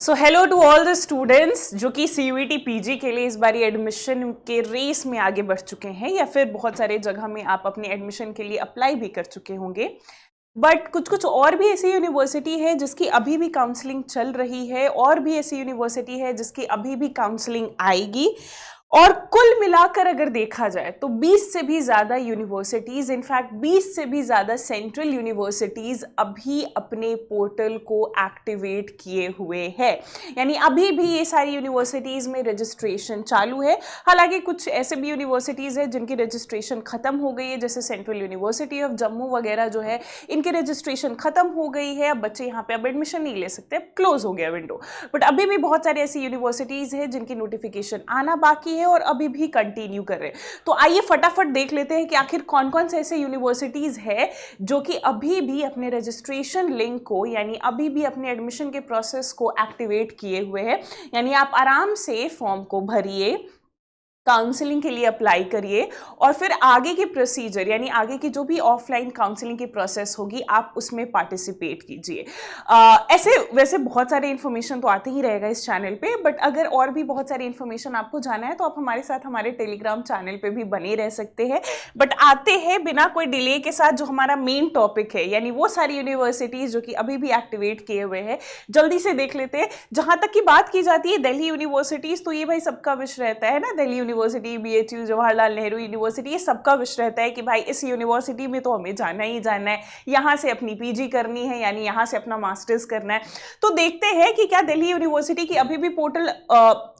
So hello to all the students जो कि CUET PG के लिए इस बारी एडमिशन के रेस में आगे बढ़ चुके हैं या फिर बहुत सारे जगह में आप अपने एडमिशन के लिए अप्लाई भी कर चुके होंगे। बट कुछ कुछ और भी ऐसी यूनिवर्सिटी है जिसकी अभी भी काउंसलिंग चल रही है और भी ऐसी यूनिवर्सिटी है जिसकी अभी भी काउंसलिंग आएगी। और कुल मिलाकर अगर देखा जाए तो 20 से भी ज़्यादा यूनिवर्सिटीज़, इनफैक्ट 20 से भी ज़्यादा सेंट्रल यूनिवर्सिटीज़ अभी अपने पोर्टल को एक्टिवेट किए हुए हैं। यानी अभी भी ये सारी यूनिवर्सिटीज़ में रजिस्ट्रेशन चालू है। हालांकि कुछ ऐसे भी यूनिवर्सिटीज़ हैं जिनकी रजिस्ट्रेशन ख़त्म हो गई है, जैसे सेंट्रल यूनिवर्सिटी ऑफ जम्मू वगैरह जो है, इनकी रजिस्ट्रेशन ख़त्म हो गई है। अब बच्चे यहाँ पे अब एडमिशन नहीं ले सकते, अब क्लोज हो गया विंडो। बट अभी भी बहुत सारी ऐसी यूनिवर्सिटीज़ हैं जिनकी नोटिफिकेशन आना बाकी है और अभी भी कंटिन्यू कर रहे हैं। तो आइए फटाफट देख लेते हैं कि आखिर कौन कौन से ऐसे यूनिवर्सिटीज है जो कि अभी भी अपने रजिस्ट्रेशन लिंक को, यानी अभी भी अपने एडमिशन के प्रोसेस को एक्टिवेट किए हुए हैं। यानी आप आराम से फॉर्म को भरिए, काउंसलिंग के लिए अप्लाई करिए और फिर आगे की प्रोसीजर, यानी आगे की जो भी ऑफलाइन काउंसलिंग की प्रोसेस होगी आप उसमें पार्टिसिपेट कीजिए। ऐसे वैसे बहुत सारे इन्फॉर्मेशन तो आते ही रहेगा इस चैनल पे, बट अगर और भी बहुत सारी इन्फॉर्मेशन आपको जाना है तो आप हमारे साथ हमारे टेलीग्राम चैनल पे भी बने रह सकते हैं। बट आते हैं बिना कोई डिले के साथ जो हमारा मेन टॉपिक है, यानी वो सारी यूनिवर्सिटीज जो कि अभी भी एक्टिवेट किए हुए हैं, जल्दी से देख लेते हैं। जहां तक की बात की जाती है दिल्ली यूनिवर्सिटीज, तो ये भाई सबका विश रहता है ना, Delhi university, BHU, Jawaharlal Nehru university, ये सबका विश रहता है कि भाई इस यूनिवर्सिटी में तो हमें जाना ही जाना है, यहाँ से अपनी PG करनी है, यानी यहाँ से अपना मास्टर्स करना है। तो देखते हैं कि क्या दिल्ली यूनिवर्सिटी की अभी भी पोर्टल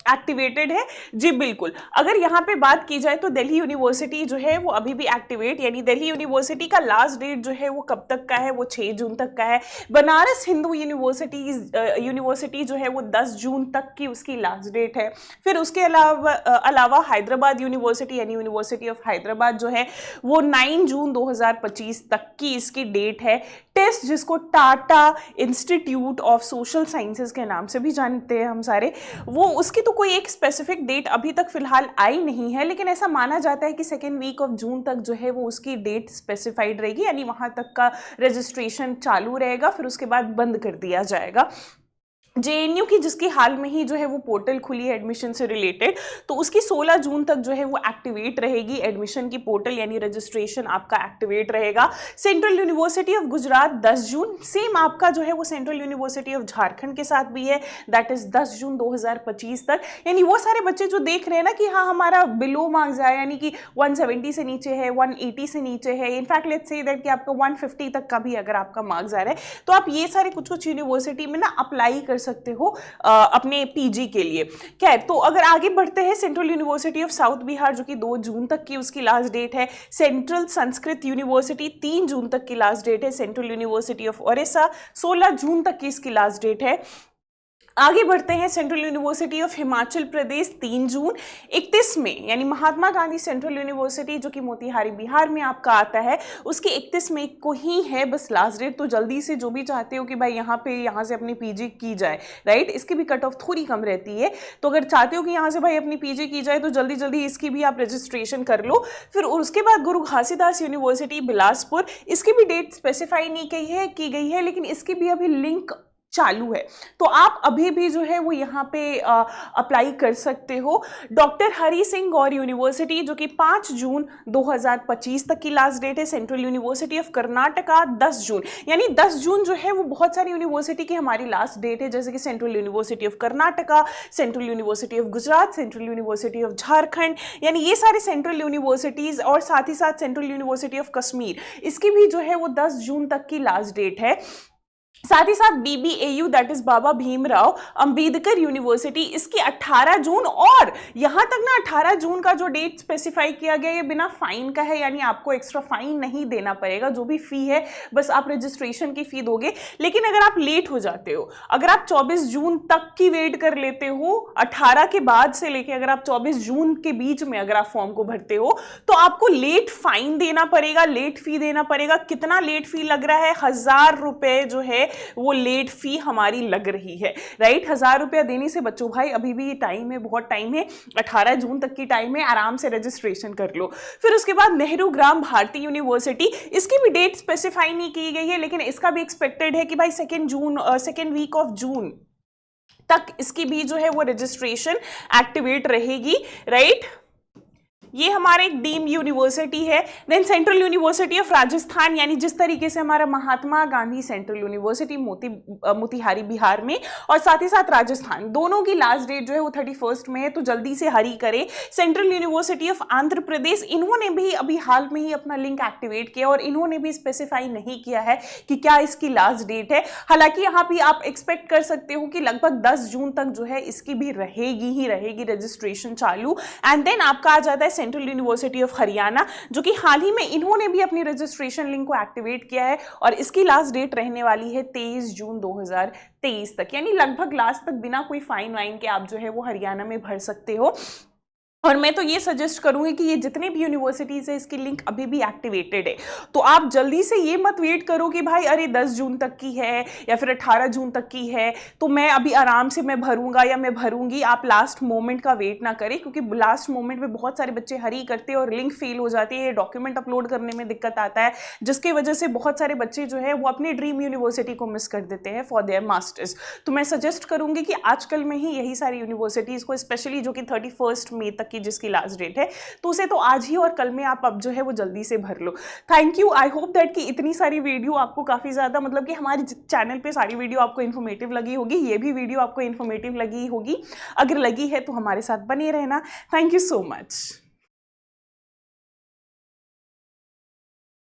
एक्टिवेटेड है। जी बिल्कुल, अगर यहाँ पे बात की जाए तो दिल्ली यूनिवर्सिटी जो है वो अभी भी एक्टिवेट, यानी दिल्ली यूनिवर्सिटी का लास्ट डेट जो है वो कब तक का है, वो 6 जून तक का है। बनारस हिंदू यूनिवर्सिटी जो है वो 10 जून तक की उसकी लास्ट डेट है। फिर उसके अलावा हैदराबाद यूनिवर्सिटी, यानी यूनिवर्सिटी ऑफ हैदराबाद जो है वो 9 जून 2025 तक की इसकी डेट है। टेस्ट, जिसको Tata institute of social sciences के नाम से भी जानते हैं हम सारे, वो उसकी तो कोई एक स्पेसिफिक डेट अभी तक फिलहाल आई नहीं है, लेकिन ऐसा माना जाता है कि सेकेंड वीक ऑफ जून तक जो है वो उसकी डेट स्पेसिफाइड रहेगी, यानी वहां तक का रजिस्ट्रेशन चालू रहेगा, फिर उसके बाद बंद कर दिया जाएगा। JNU की जिसकी हाल में ही जो है वो पोर्टल खुली है एडमिशन से रिलेटेड, तो उसकी 16 जून तक जो है वो एक्टिवेट रहेगी एडमिशन की पोर्टल, यानी रजिस्ट्रेशन आपका एक्टिवेट रहेगा। Central university of Gujarat 10 June, same आपका जो है वो सेंट्रल यूनिवर्सिटी ऑफ झारखंड के साथ भी है, दैट इज 10 जून 2025 तक। यानी वो सारे बच्चे जो देख रहे हैं ना कि हाँ हमारा बिलो मार्क्स आया, यानी कि 170 से नीचे है, 180 से नीचे है, इनफैक्ट लेट्स से दैट कि आपका 150 तक का भी अगर आपका मार्क्स आ रहा है, तो आप ये सारे कुछ कुछ यूनिवर्सिटी में ना अप्लाई कर सकते हो अपने PG के लिए। खैर, तो अगर आगे बढ़ते हैं, central university of south Bihar जो कि 2 जून तक की उसकी लास्ट डेट है। सेंट्रल संस्कृत यूनिवर्सिटी 3 जून तक की लास्ट डेट है। सेंट्रल यूनिवर्सिटी ऑफ ओडिशा 16 जून तक की इसकी लास्ट डेट है। आगे बढ़ते हैं, central university of Himachal Pradesh 3 जून। 31 में, यानी महात्मा गांधी सेंट्रल यूनिवर्सिटी जो कि मोतिहारी बिहार में आपका आता है, उसकी 31 मई को ही है बस लास्ट डेट। तो जल्दी से जो भी चाहते हो कि भाई यहाँ से अपनी PG की जाए, राइट, इसकी भी कट ऑफ थोड़ी कम रहती है, तो अगर चाहते हो कि यहाँ से भाई अपनी PG की जाए तो जल्दी जल्दी इसकी भी आप रजिस्ट्रेशन कर लो। फिर उसके बाद गुरु घासीदास यूनिवर्सिटी बिलासपुर, इसकी भी डेट स्पेसिफाई नहीं की गई है, लेकिन इसकी भी अभी लिंक चालू है, तो आप अभी भी जो है वो यहाँ पे अप्लाई कर सकते हो। डॉक्टर हरि सिंह गौर यूनिवर्सिटी जो कि 5 जून 2025 तक की लास्ट डेट है। सेंट्रल यूनिवर्सिटी ऑफ कर्नाटका 10 जून, यानी 10 जून जो है वो बहुत सारी यूनिवर्सिटी की हमारी लास्ट डेट है, जैसे कि central university of Karnataka, central university of Gujarat, central university of Jharkhand, यानी ये सारे सेंट्रल यूनिवर्सिटीज, और साथ ही साथ सेंट्रल यूनिवर्सिटी ऑफ कश्मीर, इसकी भी जो है वो 10 जून तक की लास्ट डेट है। साथ ही साथ BBAU that is Baba Bhimrao Ambedkar university, इसकी 18 जून, और यहां तक ना 18 जून का जो डेट स्पेसिफाई किया गया ये बिना फाइन का है, यानी आपको एक्स्ट्रा फाइन नहीं देना पड़ेगा, जो भी फी है बस आप रजिस्ट्रेशन की फी दोगे। लेकिन अगर आप लेट हो जाते हो, अगर आप 24 जून तक की वेट कर लेते हो, 18 के बाद से लेके अगर आप 24 जून के बीच में अगर आप फॉर्म को भरते हो, तो आपको लेट फाइन देना पड़ेगा, लेट फी देना पड़ेगा। कितना लेट फी लग रहा है? 1000 रुपए जो है वो लेट फी हमारी लग रही है, राइट। 1000 रुपया देने से बच्चों भाई अभी भी टाइम है, बहुत टाइम है, 18 जून तक की टाइम है, आराम से रजिस्ट्रेशन कर लो। फिर उसके बाद नेहरू ग्राम भारती यूनिवर्सिटी, इसकी भी डेट स्पेसिफाई नहीं की गई है, लेकिन इसका भी एक्सपेक्टेड है कि भाई सेकेंड वीक ऑफ जून तक इसकी भी जो है वो रजिस्ट्रेशन एक्टिवेट रहेगी, राइट। ये हमारा एक डीम्ड यूनिवर्सिटी है। Then central university of Rajasthan, यानी जिस तरीके से हमारा महात्मा गांधी सेंट्रल यूनिवर्सिटी मोतिहारी बिहार में, और साथ ही साथ राजस्थान, दोनों की लास्ट डेट जो है वो 31 में है, तो जल्दी से हरी करें। Central university of Andhra Pradesh, इन्होंने भी अभी हाल में ही अपना लिंक एक्टिवेट किया और इन्होंने भी स्पेसिफाई नहीं किया है कि क्या इसकी लास्ट डेट है। हालांकि यहाँ भी आप एक्सपेक्ट कर सकते हो कि लगभग 10 जून तक जो है इसकी भी रहेगी ही रहेगी रजिस्ट्रेशन चालू। एंड देन आपका आ जाता है सेंट्रल यूनिवर्सिटी ऑफ हरियाणा, जो कि हाल ही में इन्होंने भी अपनी रजिस्ट्रेशन लिंक को एक्टिवेट किया है और इसकी लास्ट डेट रहने वाली है 23 जून 2023 तक, यानी लगभग लास्ट तक बिना कोई फाइन वाइन के आप जो है वो हरियाणा में भर सकते हो। और मैं तो ये सजेस्ट करूंगी कि ये जितने भी यूनिवर्सिटीज है इसकी लिंक अभी भी एक्टिवेटेड है, तो आप जल्दी से ये मत वेट करो कि भाई अरे 10 जून तक की है या फिर 18 जून तक की है तो मैं अभी आराम से मैं भरूंगा या मैं भरूंगी। आप लास्ट मोमेंट का वेट ना करें, क्योंकि लास्ट मोमेंट में बहुत सारे बच्चे हरी करते हैं और लिंक फेल हो जाती है, डॉक्यूमेंट अपलोड करने में दिक्कत आता है, जिसकी वजह से बहुत सारे बच्चे जो है वो अपनी ड्रीम यूनिवर्सिटी को मिस कर देते हैं फॉर देयर मास्टर्स। तो मैं सजेस्ट करूंगी कि आजकल में ही यही सारी यूनिवर्सिटीज को, स्पेशली जो कि 31 मई तक की जिसकी लास्ट डेट है, तो उसे तो आज ही और कल में आप अब जो है वो जल्दी से भर लो। Thank you. I hope that कि इतनी सारी वीडियो आपको काफी ज्यादा, मतलब कि हमारे चैनल पे सारी वीडियो आपको इन्फॉर्मेटिव लगी होगी, ये भी वीडियो आपको इन्फॉर्मेटिव लगी होगी। अगर लगी है तो हमारे साथ बने रहना। Thank you so much.